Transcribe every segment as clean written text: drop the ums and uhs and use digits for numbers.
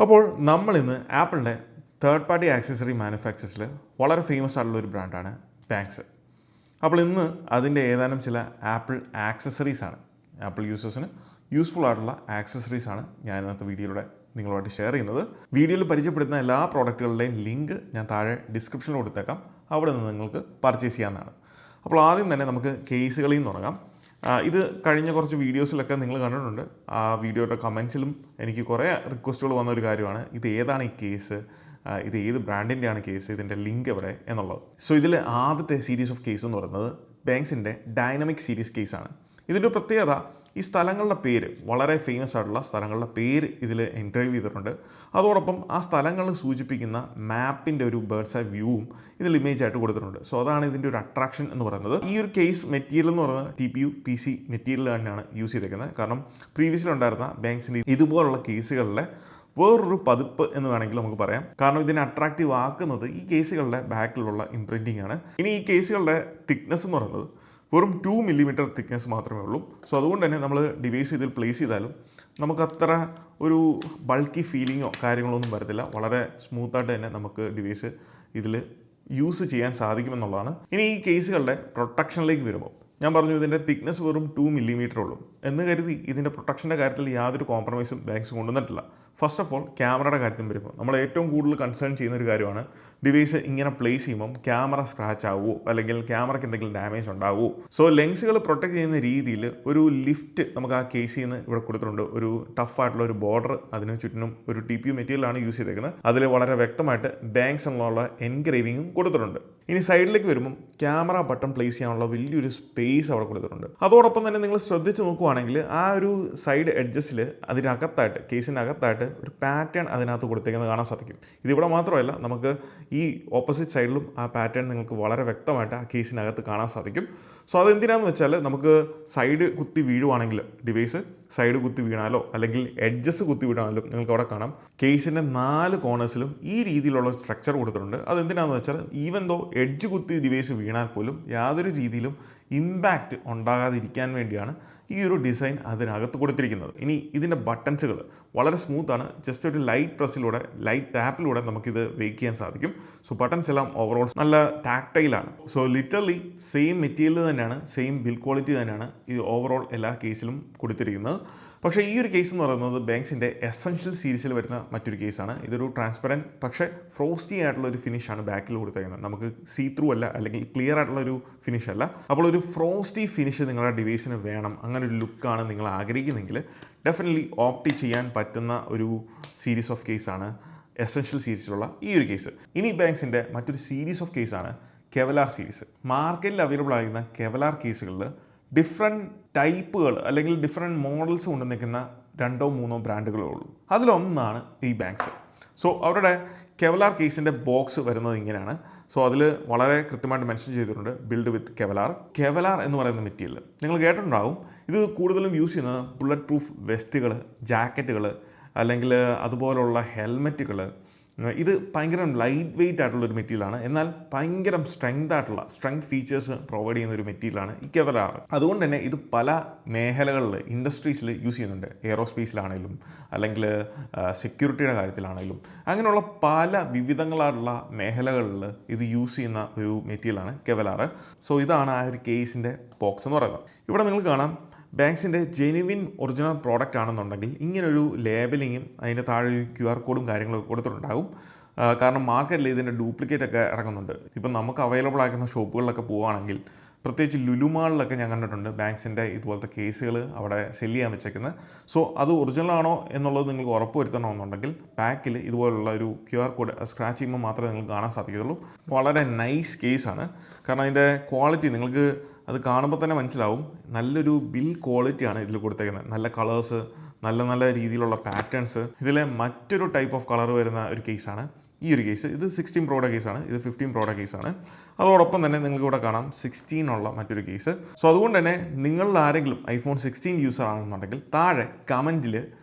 അപ്പോൾ നമ്മൾ ഇന്ന് ആപ്പിളിൻ്റെ തേർഡ് പാർട്ടി ആക്സസറി മാനുഫാക്ചേഴ്സിൽ വളരെ ഫേമസ് ആയിട്ടുള്ള ഒരു ബ്രാൻഡാണ് ബാങ്ക്സ്. അപ്പോൾ ഇന്ന് അതിൻ്റെ ഏതാനും ചില ആപ്പിൾ ആക്സസറീസ് ആണ്, ആപ്പിൾ യൂസേഴ്സിന് യൂസ്ഫുൾ ആയിട്ടുള്ള ആക്സസറീസ് ആണ് ഞാൻ ഇന്നത്തെ വീഡിയോയിലൂടെ നിങ്ങളുമായിട്ട് ഷെയർ ചെയ്യുന്നത്. വീഡിയോയിൽ പരിചയപ്പെടുത്തുന്ന എല്ലാ പ്രോഡക്റ്റുകളുടെയും ലിങ്ക് ഞാൻ താഴെ ഡിസ്ക്രിപ്ഷനിൽ കൊടുത്തേക്കാം, അവിടെ നിന്ന് നിങ്ങൾക്ക് പർച്ചേസ് ചെയ്യാവുന്നതാണ്. അപ്പോൾ ആദ്യം തന്നെ നമുക്ക് കേസുകളിൽ നിന്ന് തുടങ്ങാം. ഇത് കഴിഞ്ഞ കുറച്ച് വീഡിയോസിലൊക്കെ നിങ്ങൾ കണ്ടിട്ടുണ്ട്. ആ വീഡിയോയുടെ കമൻസിലും എനിക്ക് കുറേ റിക്വസ്റ്റുകൾ വന്ന ഒരു കാര്യമാണ്, ഇത് ഏതാണ് ഈ കേസ്, ഇത് ഏത് ബ്രാൻഡിൻ്റെയാണ് കേസ്, ഇതിൻ്റെ ലിങ്ക് എവിടെ എന്നുള്ളത്. സോ ഇതിൽ ആദ്യത്തെ സീരീസ് ഓഫ് കേസ് എന്ന് പറയുന്നത് ബാങ്ക്സിൻ്റെ ഡൈനാമിക് സീരീസ് കേസാണ്. ഇതിൻ്റെ പ്രത്യേകത, ഈ സ്ഥലങ്ങളുടെ പേര്, വളരെ ഫേമസ് ആയിട്ടുള്ള സ്ഥലങ്ങളുടെ പേര് ഇതിൽ എൻട്രൈവ് ചെയ്തിട്ടുണ്ട്. അതോടൊപ്പം ആ സ്ഥലങ്ങൾ സൂചിപ്പിക്കുന്ന മാപ്പിൻ്റെ ഒരു ബേർഡ്സ് ഐ വ്യൂവും ഇതിൽ ഇമേജ് ആയിട്ട് കൊടുത്തിട്ടുണ്ട്. സോ അതാണ് ഇതിൻ്റെ ഒരു അട്രാക്ഷൻ എന്ന് പറയുന്നത്. ഈ ഒരു കേസ് മെറ്റീരിയൽ എന്ന് പറയുന്നത് TPU PC മെറ്റീരിയൽ തന്നെയാണ് യൂസ് ചെയ്തിരിക്കുന്നത്. കാരണം പ്രീവിയസ്ലി ഉണ്ടായിരുന്ന ബാങ്ക്സിൻ്റെ ഇതുപോലുള്ള കേസുകളിലെ വേറൊരു പതിപ്പ് എന്ന് വേണമെങ്കിൽ നമുക്ക് പറയാം. കാരണം ഇതിനെ അട്രാക്റ്റീവ് ആക്കുന്നത് ഈ കേസുകളുടെ ബാക്കിലുള്ള ഇംപ്രിൻറ്റിംഗ് ആണ്. ഇനി ഈ കേസുകളുടെ തിക്നെസ് എന്ന് പറയുന്നത് വെറും 2 മില്ലിമീറ്റർ തിക്നെസ് മാത്രമേ ഉള്ളൂ. സോ അതുകൊണ്ട് തന്നെ നമ്മൾ ഡിവൈസ് ഇതിൽ പ്ലേസ് ചെയ്താലും നമുക്ക് അത്ര ഒരു ബൾക്കി ഫീലിങ്ങോ കാര്യങ്ങളോ ഒന്നും വരത്തില്ല. വളരെ സ്മൂത്തായിട്ട് തന്നെ നമുക്ക് ഡിവൈസ് ഇതിൽ യൂസ് ചെയ്യാൻ സാധിക്കുമെന്നുള്ളതാണ്. ഇനി ഈ കേസുകളുടെ പ്രൊട്ടക്ഷനിലേക്ക് വരുമ്പോൾ ഞാൻ പറഞ്ഞു ഇതിൻ്റെ തിക്നെസ് വെറും 2 മില്ലിമീറ്റർ ഉള്ളൂ എന്ന് കരുതി ഇതിൻ്റെ പ്രൊട്ടക്ഷൻ്റെ കാര്യത്തിൽ യാതൊരു കോംപ്രമൈസും ബാങ്ക്സ് കൊണ്ടുവന്നിട്ടില്ല. ഫസ്റ്റ് ഓഫ് ഓൾ ക്യാമറയുടെ കാര്യത്തിൽ വരുമ്പോൾ നമ്മൾ ഏറ്റവും കൂടുതൽ കൺസേൺ ചെയ്യുന്ന ഒരു കാര്യമാണ്, ഡിവൈസ് ഇങ്ങനെ പ്ലേസ് ചെയ്യുമ്പം ക്യാമറ സ്ക്രാച്ച് ആവുമോ അല്ലെങ്കിൽ ക്യാമറയ്ക്ക് എന്തെങ്കിലും ഡാമേജ് ഉണ്ടാവുമോ. സോ ലെൻസുകൾ പ്രൊട്ടക്ട് ചെയ്യുന്ന രീതിയിൽ ഒരു ലിഫ്റ്റ് നമുക്ക് ആ കേസിൽ നിന്ന് ഇവിടെ കൊടുത്തിട്ടുണ്ട്. ഒരു ടഫായിട്ടുള്ള ഒരു ബോർഡർ, അതിന് ചുറ്റിനും ഒരു TPU മെറ്റീരിയലാണ് യൂസ് ചെയ്തേക്കുന്നത്. അതിൽ വളരെ വ്യക്തമായിട്ട് ബാങ്ക്സ് എന്നുള്ള എൻഗ്രേവിങ്ങും കൊടുത്തിട്ടുണ്ട്. ഇനി സൈഡിലേക്ക് വരുമ്പം ക്യാമറ ബട്ടൺ പ്ലേസ് ചെയ്യാനുള്ള വലിയൊരു സ്പേസ് അവിടെ കൊടുത്തിട്ടുണ്ട്. അതോടൊപ്പം തന്നെ നിങ്ങൾ ശ്രദ്ധിച്ച് നോക്കുവാണെങ്കിൽ ആ ഒരു സൈഡ് എഡ്ജസിൽ അതിനകത്തായിട്ട്, കേസിനകത്തായിട്ട് ഒരു പാറ്റേൺ അതിനകത്ത് കൊടുത്തേക്കുന്നത് കാണാൻ സാധിക്കും. ഇതിവിടെ മാത്രമല്ല, നമുക്ക് ഈ ഓപ്പോസിറ്റ് സൈഡിലും ആ പാറ്റേൺ നിങ്ങൾക്ക് വളരെ വ്യക്തമായിട്ട് ആ കേസിനകത്ത് കാണാൻ സാധിക്കും. സോ അതെന്തിനാന്ന് വെച്ചാൽ, നമുക്ക് സൈഡ് കുത്തി വീഴുവാണെങ്കിൽ, ഡിവൈസ് സൈഡ് കുത്തി വീണാലോ അല്ലെങ്കിൽ എഡ്ജസ് കുത്തി വീണാലോ നിങ്ങൾക്ക് അവിടെ കാണാം കേസിൻ്റെ 4 കോർണേഴ്സിലും ഈ രീതിയിലുള്ള സ്ട്രക്ചർ കൊടുത്തിട്ടുണ്ട്. അതെന്തിനാന്ന് വെച്ചാൽ, ഈവൻ ദോ എഡ്ജ് കുത്തി ഡിവൈസ് വീണാൽ പോലും യാതൊരു രീതിയിലും ഇമ്പാക്റ്റ് ഉണ്ടാകാതിരിക്കാൻ വേണ്ടിയാണ് ഈ ഒരു ഡിസൈൻ അതിനകത്ത് കൊടുത്തിരിക്കുന്നത്. ഇനി ഇതിൻ്റെ ബട്ടൺസുകൾ വളരെ സ്മൂത്താണ്. ജസ്റ്റ് ഒരു ലൈറ്റ് പ്രസ്സിലൂടെ, ലൈറ്റ് ടാപ്പിലൂടെ നമുക്കിത് വെയ്ക്ക് ചെയ്യാൻ സാധിക്കും. സോ ബട്ടൺസ് എല്ലാം ഓവറോൾ നല്ല ടാക്ടൈലാണ്. സോ ലിറ്ററലി സെയിം മെറ്റീരിയൽ തന്നെയാണ്, സെയിം ബിൽഡ് ക്വാളിറ്റി തന്നെയാണ് ഈ ഓവറോൾ എല്ലാ കേസിലും കൊടുത്തിരിക്കുന്നത്. പക്ഷേ ഈ ഒരു കേസ് എന്ന് പറയുന്നത് ബാങ്ക്സിൻ്റെ എസൻഷ്യൽ സീരീസിൽ വരുന്ന മറ്റൊരു കേസാണ്. ഇതൊരു ട്രാൻസ്പെറൻറ്റ് പക്ഷേ ഫ്രോസ്റ്റി ആയിട്ടുള്ള ഒരു ഫിനിഷാണ് ബാക്കിൽ കൊടുത്തേക്കുന്നത്. നമുക്ക് സീ ത്രൂ അല്ല, അല്ലെങ്കിൽ ക്ലിയർ ആയിട്ടുള്ള ഒരു ഫിനിഷ് അല്ല. അപ്പോൾ ഒരു ഫ്രോസ്റ്റി ഫിനിഷ് നിങ്ങളുടെ ഡിവൈസിന് വേണം, അങ്ങനെ ഒരു ലുക്കാണ് നിങ്ങൾ ആഗ്രഹിക്കുന്നെങ്കിൽ ഡെഫിനറ്റ്ലി ഓപ്റ്റ് ചെയ്യാൻ പറ്റുന്ന ഒരു സീരീസ് ഓഫ് കേസാണ് എസൻഷ്യൽ സീരീസിലുള്ള ഈ ഒരു കേസ്. ഇനി ബാങ്ക്സിൻ്റെ മറ്റൊരു സീരീസ് ഓഫ് കേസാണ് കെവലാർ സീരീസ്. മാർക്കറ്റിൽ അവൈലബിൾ ആയിരുന്ന കെവലാർ കേസുകളിൽ ഡിഫറെൻറ്റ് ടൈപ്പുകൾ അല്ലെങ്കിൽ ഡിഫറെൻറ്റ് മോഡൽസ് കൊണ്ട് നിൽക്കുന്ന 2-3 ബ്രാൻഡുകളേ ഉള്ളൂ. അതിലൊന്നാണ് ഈ ബാങ്ക്സ്. സോ അവരുടെ കെവലാർ കേസിൻ്റെ ബോക്സ് വരുന്നത് ഇങ്ങനെയാണ്. സോ അതിൽ വളരെ കൃത്യമായിട്ട് മെൻഷൻ ചെയ്തിട്ടുണ്ട്, ബിൽഡ് വിത്ത് കെവലാർ. കെവലാർ എന്ന് പറയുന്ന മെറ്റീരിയൽ നിങ്ങൾ കേട്ടിട്ടുണ്ടാവും. ഇത് കൂടുതലും യൂസ് ചെയ്യുന്നത് ബുള്ളറ്റ് പ്രൂഫ് വെസ്റ്റുകൾ, ജാക്കറ്റുകൾ, അല്ലെങ്കിൽ അതുപോലുള്ള ഹെൽമെറ്റുകൾ. ഇത് ഭയങ്കര ലൈറ്റ് വെയ്റ്റ് ആയിട്ടുള്ളൊരു മെറ്റീരിയലാണ്, എന്നാൽ ഭയങ്കര സ്ട്രെങ്ത് ഫീച്ചേഴ്സ് പ്രൊവൈഡ് ചെയ്യുന്ന ഒരു മെറ്റീരിയലാണ് ഈ കെവലാർ. അതുകൊണ്ട് തന്നെ ഇത് പല മേഖലകളിൽ, ഇൻഡസ്ട്രീസിൽ യൂസ് ചെയ്യുന്നുണ്ട്. എയറോസ്പേസിലാണെങ്കിലും അല്ലെങ്കിൽ സെക്യൂരിറ്റിയുടെ കാര്യത്തിലാണെങ്കിലും അങ്ങനെയുള്ള പല വിവിധങ്ങളായിട്ടുള്ള മേഖലകളിൽ ഇത് യൂസ് ചെയ്യുന്ന ഒരു മെറ്റീരിയലാണ് കെവലാർ. സോ ഇതാണ് ആ ഒരു കേസിൻ്റെ ബോക്സ് എന്ന് പറയുന്നത്. ഇവിടെ നിങ്ങൾക്ക് കാണാം ബാങ്ക്സിൻ്റെ ജെനുവിൻ ഒറിജിനൽ പ്രോഡക്റ്റ് ആണെന്നുണ്ടെങ്കിൽ ഇങ്ങനൊരു ലേബലിങ്ങും അതിൻ്റെ താഴെ QR കോഡും കാര്യങ്ങളൊക്കെ കൊടുത്തിട്ടുണ്ടാകും. കാരണം മാർക്കറ്റിൽ ഇതിൻ്റെ ഡ്യൂപ്ലിക്കേറ്റ് ഒക്കെ ഇറങ്ങുന്നുണ്ട്. ഇപ്പം നമുക്ക് അവൈലബിൾ ആക്കുന്ന ഷോപ്പുകളിലൊക്കെ പോവുകയാണെങ്കിൽ, പ്രത്യേകിച്ച് ലുലുമാളിലൊക്കെ ഞാൻ കണ്ടിട്ടുണ്ട് ബാങ്ക്സിൻ്റെ ഇതുപോലത്തെ കേസുകൾ അവിടെ സെല് ചെയ്യാൻ വെച്ചേക്കുന്നത്. സോ അത് ഒറിജിനലാണോ എന്നുള്ളത് നിങ്ങൾക്ക് ഉറപ്പ് വരുത്തണമെന്നുണ്ടെങ്കിൽ ബാക്കിൽ ഇതുപോലുള്ള ഒരു QR കോഡ് സ്ക്രാച്ച് ചെയ്യുമ്പോൾ മാത്രമേ നിങ്ങൾക്ക് കാണാൻ സാധിക്കുകയുള്ളൂ. വളരെ നൈസ് കേസാണ്. കാരണം അതിൻ്റെ ക്വാളിറ്റി നിങ്ങൾക്ക് അത് കാണുമ്പോൾ തന്നെ മനസ്സിലാവും. നല്ലൊരു ബിൽഡ് ക്വാളിറ്റിയാണ് ഇതിൽ കൊടുത്തേക്കുന്നത്. നല്ല കളേഴ്സ്, നല്ല രീതിയിലുള്ള പാറ്റേൺസ്. ഇതിലെ മറ്റൊരു ടൈപ്പ് ഓഫ് കളർ വരുന്ന ഒരു കേസാണ് ഈ ഒരു കേസ്. ഇത് 16 പ്രോയുടെ കേസാണ്, ഇത് 15 പ്രോയുടെ കേസാണ്. അതോടൊപ്പം തന്നെ നിങ്ങൾക്ക് ഇവിടെ കാണാം 16 ഉള്ള മറ്റൊരു കേസ്. സോ അതുകൊണ്ട് തന്നെ നിങ്ങളിൽ ആരെങ്കിലും iPhone 16 യൂസർ ആണെന്നുണ്ടെങ്കിൽ താഴെ കമൻറ്റിൽ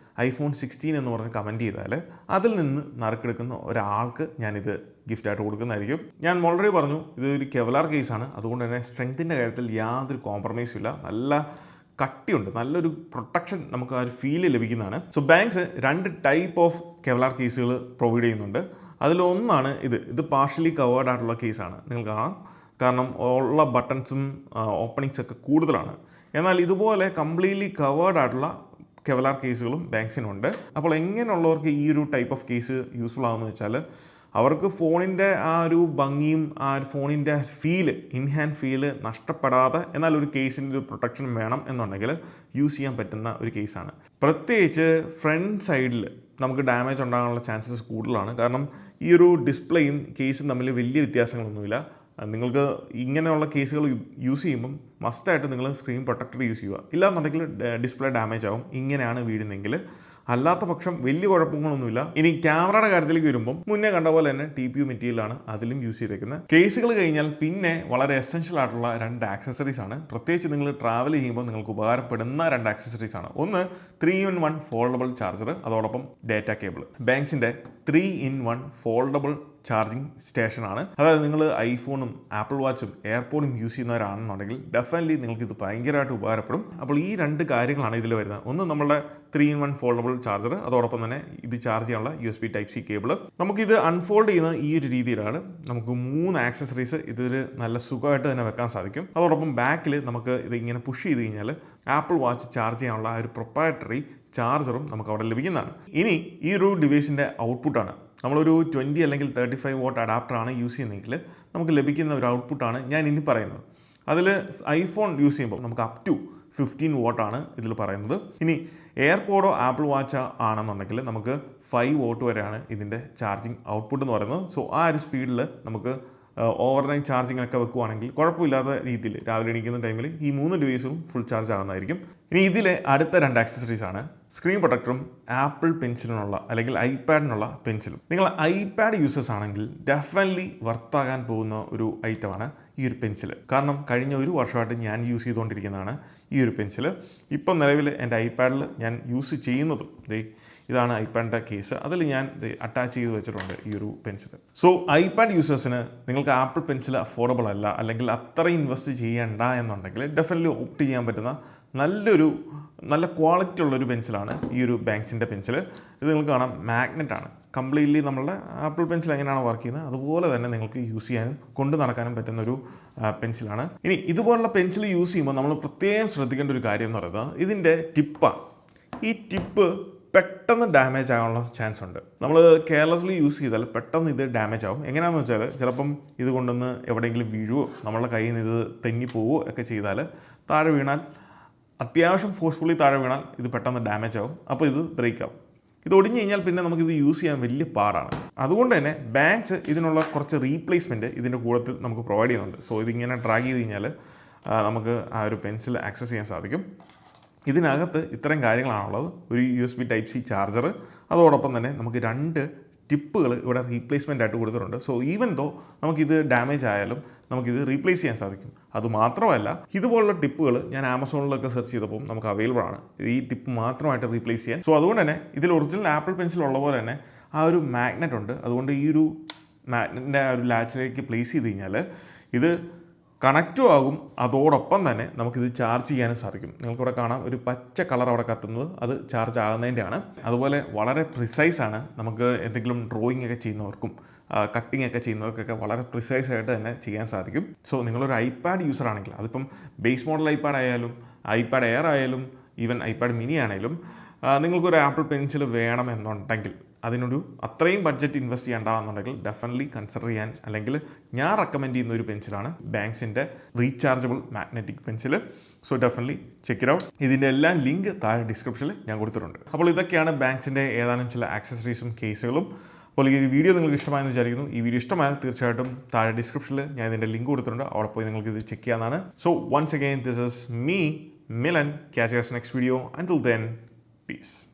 iPhone 16 എന്ന് പറഞ്ഞ് കമൻറ്റ് ചെയ്താൽ അതിൽ നിന്ന് നറുക്കെടുക്കുന്ന ഒരാൾക്ക് ഞാനിത് ഗിഫ്റ്റായിട്ട് കൊടുക്കുന്നതായിരിക്കും. ഞാൻ ഓൾറെഡി പറഞ്ഞു, ഇതൊരു കെവലാർ കേസാണ്. അതുകൊണ്ട് തന്നെ സ്ട്രെങ്ത്തിൻ്റെ കാര്യത്തിൽ യാതൊരു കോംപ്രമൈസും ഇല്ല. നല്ല കട്ടിയുണ്ട്, നല്ലൊരു പ്രൊട്ടക്ഷൻ നമുക്ക് ആ ഒരു ഫീല് ലഭിക്കുന്നതാണ്. സോ ബാങ്ക്സ് 2 ടൈപ്പ് ഓഫ് കെവലാർ കേസുകൾ പ്രൊവൈഡ് ചെയ്യുന്നുണ്ട്. അതിലൊന്നാണ് ഇത് പാർഷ്യലി കവേർഡ് ആയിട്ടുള്ള കേസാണ്. നിങ്ങൾ കാണാം, കാരണം ഉള്ള ബട്ടൺസും ഓപ്പണിങ്സ് ഒക്കെ കൂടുതലാണ്. എന്നാൽ ഇതുപോലെ കംപ്ലീറ്റ്ലി കവേർഡ് ആയിട്ടുള്ള കെവലാർ കേസുകളും ബാങ്ക്സിനുണ്ട്. അപ്പോൾ എങ്ങനെയുള്ളവർക്ക് ഈ ഒരു ടൈപ്പ് ഓഫ് കേസ് യൂസ്ഫുൾ ആകുമെന്ന് വെച്ചാൽ, അവർക്ക് ഫോണിൻ്റെ ആ ഒരു ഭംഗിയും ആ ഒരു ഫോണിൻ്റെ ഫീല്, ഇൻഹാൻഡ് ഫീല് നഷ്ടപ്പെടാതെ എന്നാൽ ഒരു കേസിൻ്റെ ഒരു പ്രൊട്ടക്ഷൻ വേണം എന്നുണ്ടെങ്കിൽ യൂസ് ചെയ്യാൻ പറ്റുന്ന ഒരു കേസാണ്. പ്രത്യേകിച്ച് ഫ്രണ്ട് സൈഡിൽ നമുക്ക് ഡാമേജ് ഉണ്ടാകാനുള്ള ചാൻസസ് കൂടുതലാണ്. കാരണം ഈ ഒരു ഡിസ്പ്ലേയും കേസും തമ്മിൽ വലിയ വ്യത്യാസങ്ങളൊന്നുമില്ല. നിങ്ങൾക്ക് ഇങ്ങനെയുള്ള കേസുകൾ യൂസ് ചെയ്യുമ്പം മസ്റ്റായിട്ട് നിങ്ങൾ സ്ക്രീൻ പ്രൊട്ടക്ടർ യൂസ് ചെയ്യുക. ഇല്ലാന്നുണ്ടെങ്കിൽ ഡിസ്പ്ലേ ഡാമേജ് ആവും ഇങ്ങനെയാണ് വീഴുന്നതെങ്കിൽ. അല്ലാത്ത പക്ഷം വലിയ കുഴപ്പങ്ങളൊന്നുമില്ല. ഇനി ക്യാമറയുടെ കാര്യത്തിലേക്ക് വരുമ്പം മുന്നേ കണ്ട പോലെ തന്നെ TPU മെറ്റീരിയലാണ് അതിലും യൂസ് ചെയ്തേക്കുന്നത്. കേസുകൾ കഴിഞ്ഞാൽ പിന്നെ വളരെ എസെൻഷ്യൽ ആയിട്ടുള്ള 2 ആക്സസറീസ് ആണ്. പ്രത്യേകിച്ച് നിങ്ങൾ ട്രാവൽ ചെയ്യുമ്പോൾ നിങ്ങൾക്ക് ഉപകാരപ്പെടുന്ന 2 ആക്സസറീസ് ആണ്. ഒന്ന് 3-in-1 ഫോൾഡബിൾ ചാർജർ, അതോടൊപ്പം ഡാറ്റ കേബിൾ. ബാങ്ക്സിൻ്റെ 3-in-1 ഫോൾഡബിൾ ചാർജിങ് സ്റ്റേഷനാണ്. അതായത് നിങ്ങൾ ഐഫോണും ആപ്പിൾ വാച്ചും എയർപോഡും യൂസ് ചെയ്യുന്നവരാണെന്നുണ്ടെങ്കിൽ ഡെഫിനറ്റ്ലി നിങ്ങൾക്ക് ഇത് ഭയങ്കരമായിട്ട് ഉപകാരപ്പെടും. അപ്പോൾ ഈ 2 കാര്യങ്ങളാണ് ഇതിൽ വരുന്നത്. ഒന്ന് നമ്മുടെ 3-in-1 ഫോൾഡബിൾ ചാർജർ, അതോടൊപ്പം തന്നെ ഇത് ചാർജ് ചെയ്യാനുള്ള USB Type-C കേബിൾ. നമുക്കിത് അൺഫോൾഡ് ചെയ്യുന്ന ഈ ഒരു രീതിയിലാണ്. നമുക്ക് 3 ആക്സസറീസ് ഇതിൽ നല്ല സുഖമായിട്ട് തന്നെ വെക്കാൻ സാധിക്കും. അതോടൊപ്പം ബാക്കിൽ നമുക്ക് ഇത് ഇങ്ങനെ പുഷ് ചെയ്ത് കഴിഞ്ഞാൽ ആപ്പിൾ വാച്ച് ചാർജ് ചെയ്യാനുള്ള ഒരു പ്രൊപ്രൈറ്ററി ചാർജറും നമുക്ക് അവിടെ ലഭിക്കുന്നതാണ്. ഇനി ഈ ഒരു ഡിവൈസിൻ്റെ ഔട്ട്പുട്ടാണ്, നമ്മളൊരു 20 അല്ലെങ്കിൽ 35 വാട്ട് അഡാപ്റ്ററാണ് യൂസ് ചെയ്യുന്നതെങ്കിൽ നമുക്ക് ലഭിക്കുന്ന ഒരു ഔട്ട്പുട്ടാണ് ഞാൻ ഇനി പറയുന്നത്. അതിൽ ഐഫോൺ യൂസ് ചെയ്യുമ്പോൾ നമുക്ക് അപ് ടു 15 വാട്ടാണ് ഇതിൽ പറയുന്നത്. ഇനി എയർപോഡോ ആപ്പിൾ വാച്ചോ ആണെന്നുണ്ടെങ്കിൽ നമുക്ക് 5 വാട്ട് വരെയാണ് ഇതിൻ്റെ ചാർജിങ് ഔട്ട്പുട്ട് എന്ന് പറയുന്നത്. സോ ആ ഒരു സ്പീഡിൽ നമുക്ക് ഓവർനൈറ്റ് ചാർജിങ് ഒക്കെ വെക്കുവാണെങ്കിൽ കുഴപ്പമില്ലാത്ത രീതിയിൽ രാവിലെ എണീക്കുന്ന ടൈമിൽ ഈ 3 ഡിവൈസും ഫുൾ ചാർജ് ആകുന്നതായിരിക്കും. ഇനി ഇതിലെ അടുത്ത 2 ആക്സസറീസ് ആണ് സ്ക്രീൻ പ്രൊട്ടക്ടറും ആപ്പിൾ പെൻസിലിനുള്ള അല്ലെങ്കിൽ ഐപാഡിനുള്ള പെൻസിലും. നിങ്ങൾ ഐപാഡ് യൂസേഴ്സ് ആണെങ്കിൽ ഡെഫിനറ്റ്ലി വർത്താകാൻ പോകുന്ന ഒരു ഐറ്റമാണ് ഈ ഒരു പെൻസിൽ. കാരണം കഴിഞ്ഞ 1 വർഷമായിട്ട് ഞാൻ യൂസ് ചെയ്തുകൊണ്ടിരിക്കുന്നതാണ് ഈ ഒരു പെൻസിൽ. ഇപ്പം നിലവിൽ എൻ്റെ ഐപാഡിൽ ഞാൻ യൂസ് ചെയ്യുന്നതും ഇതാണ് ഐപാഡിൻ്റെ കേസ്. അതിൽ ഞാൻ അറ്റാച്ച് ചെയ്ത് വെച്ചിട്ടുണ്ട് ഈ ഒരു പെൻസിൽ. സോ ഐപാഡ് യൂസേഴ്സിന് നിങ്ങൾക്ക് ആപ്പിൾ പെൻസിൽ അഫോർഡബിൾ അല്ല, അല്ലെങ്കിൽ അത്രയും ഇൻവെസ്റ്റ് ചെയ്യേണ്ട എന്നുണ്ടെങ്കിൽ ഡെഫിനറ്റ്ലി ഓപ്റ്റ് ചെയ്യാൻ പറ്റുന്ന നല്ല ക്വാളിറ്റി ഉള്ളൊരു പെൻസിലാണ് ഈ ഒരു ബാങ്ക്സിൻ്റെ പെൻസിൽ. ഇത് നിങ്ങൾക്ക് കാണാം, മാഗ്നറ്റാണ്. കംപ്ലീറ്റ്ലി നമ്മളുടെ ആപ്പിൾ പെൻസിൽ എങ്ങനെയാണ് വർക്ക് ചെയ്യുന്നത് അതുപോലെ തന്നെ നിങ്ങൾക്ക് യൂസ് ചെയ്യാനും കൊണ്ട് നടക്കാനും പറ്റുന്ന ഒരു പെൻസിലാണ്. ഇനി ഇതുപോലുള്ള പെൻസിൽ യൂസ് ചെയ്യുമ്പോൾ നമ്മൾ പ്രത്യേകം ശ്രദ്ധിക്കേണ്ട ഒരു കാര്യം എന്ന് പറയുന്നത് ഇതിൻ്റെ ടിപ്പാണ്. ഈ ടിപ്പ് പെട്ടെന്ന് ഡാമേജ് ആകാനുള്ള ചാൻസ് ഉണ്ട്. നമ്മൾ കെയർലെസ്ലി യൂസ് ചെയ്താൽ പെട്ടെന്ന് ഇത് ഡാമേജ് ആവും. എങ്ങനെയാണെന്ന് വെച്ചാൽ ചിലപ്പം ഇത് കൊണ്ടുവന്ന് എവിടെയെങ്കിലും വീഴുവോ, നമ്മളുടെ കയ്യിൽ നിന്ന് ഇത് തെന്നിപ്പോവോ ഒക്കെ ചെയ്താൽ, താഴെ വീണാൽ, അത്യാവശ്യം ഫോഴ്സ്ഫുള്ളി താഴെ വീണാൽ ഇത് പെട്ടെന്ന് ഡാമേജ് ആവും. അപ്പോൾ ഇത് ബ്രേക്ക് ആവും. ഇത് ഒടിഞ്ഞു കഴിഞ്ഞാൽ പിന്നെ നമുക്കിത് യൂസ് ചെയ്യാൻ വലിയ പാടാണ്. അതുകൊണ്ട് തന്നെ ബാങ്ക്സ് ഇതിനുള്ള കുറച്ച് റീപ്ലേസ്മെൻറ്റ് ഇതിൻ്റെ കൂട്ടത്തിൽ നമുക്ക് പ്രൊവൈഡ് ചെയ്യുന്നുണ്ട്. സോ ഇതിങ്ങനെ ഡ്രാഗ് ചെയ്ത് കഴിഞ്ഞാൽ നമുക്ക് ആ ഒരു പെൻസിൽ ആക്സസ് ചെയ്യാൻ സാധിക്കും. ഇതിനകത്ത് ഇത്രയും കാര്യങ്ങളാണുള്ളത്. ഒരു USB Type-C ചാർജർ, അതോടൊപ്പം തന്നെ നമുക്ക് 2 ടിപ്പുകൾ ഇവിടെ റീപ്ലേസ്മെൻ്റ് ആയിട്ട് കൊടുത്തിട്ടുണ്ട്. സോ ഈവൻ ദോ നമുക്കിത് ഡാമേജ് ആയാലും നമുക്കിത് റീപ്ലേസ് ചെയ്യാൻ സാധിക്കും. അതുമാത്രമല്ല, ഇതുപോലുള്ള ടിപ്പുകൾ ഞാൻ ആമസോണിലൊക്കെ സെർച്ച് ചെയ്തപ്പോൾ നമുക്ക് അവൈലബിൾ ആണ് ഈ ടിപ്പ് മാത്രമായിട്ട് റീപ്ലേസ് ചെയ്യാൻ. സോ അതുകൊണ്ട് തന്നെ ഇതിൽ ഒറിജിനൽ ആപ്പിൾ പെൻസിൽ ഉള്ള പോലെ തന്നെ ആ ഒരു മാഗ്നറ്റ് ഉണ്ട്. അതുകൊണ്ട് ഈ ഒരു മാഗ്നറ്റിൻ്റെ ആ ഒരു ലാച്ചിലേക്ക് പ്ലേസ് ചെയ്ത് കഴിഞ്ഞാൽ ഇത് കണക്റ്റും ആകും. അതോടൊപ്പം തന്നെ നമുക്കിത് ചാർജ് ചെയ്യാനും സാധിക്കും. നിങ്ങൾക്കിവിടെ കാണാം, ഒരു പച്ച കളർ അവിടെ കത്തുന്നത്, അത് ചാർജ് ആകുന്നതിൻ്റെയാണ്. അതുപോലെ വളരെ പ്രിസൈസാണ്. നമുക്ക് എന്തെങ്കിലും ഡ്രോയിങ് ഒക്കെ ചെയ്യുന്നവർക്കും കട്ടിങ് ഒക്കെ ചെയ്യുന്നവർക്കൊക്കെ വളരെ പ്രിസൈസ് ആയിട്ട് തന്നെ ചെയ്യാൻ സാധിക്കും. സോ നിങ്ങളൊരു ഐപാഡ് യൂസർ ആണെങ്കിൽ, അതിപ്പം ബേസ് മോഡൽ ഐപാഡ് ആയാലും ഐപാഡ് എയർ ആയാലും ഈവൻ ഐപാഡ് മിനി ആണെങ്കിലും നിങ്ങൾക്കൊരു ആപ്പിൾ പെൻസിൽ വേണമെന്നുണ്ടെങ്കിൽ, അതിനൊരു അത്രയും ബഡ്ജറ്റ് ഇൻവെസ്റ്റ് ചെയ്യേണ്ടതെന്നുണ്ടെങ്കിൽ ഡെഫിനറ്റ്ലി കൺസിഡർ ചെയ്യാൻ, അല്ലെങ്കിൽ ഞാൻ റെക്കമെൻഡ് ചെയ്യുന്ന ഒരു പെൻസിലാണ് ബാങ്ക്സിൻ്റെ rechargeable magnetic pencil. So definitely check it out. ഇതിൻ്റെ എല്ലാം ലിങ്ക് താഴെ ഡിസ്ക്രിപ്ഷനിൽ ഞാൻ കൊടുത്തിട്ടുണ്ട്. അപ്പോൾ ഇതൊക്കെയാണ് ബാങ്ക്സിൻ്റെ ഏതാനും ചില ആക്സസറീസും കേസുകളും. അപ്പോൾ ഈ വീഡിയോ നിങ്ങൾക്ക് ഇഷ്ടമായെന്ന് വിചാരിക്കുന്നു. ഈ വീഡിയോ ഇഷ്ടമായാൽ തീർച്ചയായിട്ടും താഴെ ഡിസ്ക്രിപ്ഷനിൽ ഞാൻ ഇതിൻ്റെ ലിങ്ക് കൊടുത്തിട്ടുണ്ട്. അവിടെ പോയി നിങ്ങൾക്ക് ഇത് ചെക്ക് ചെയ്യാവുന്നതാണ്. So once again, this is me, Milan. Catch you guys next video. Until then, peace.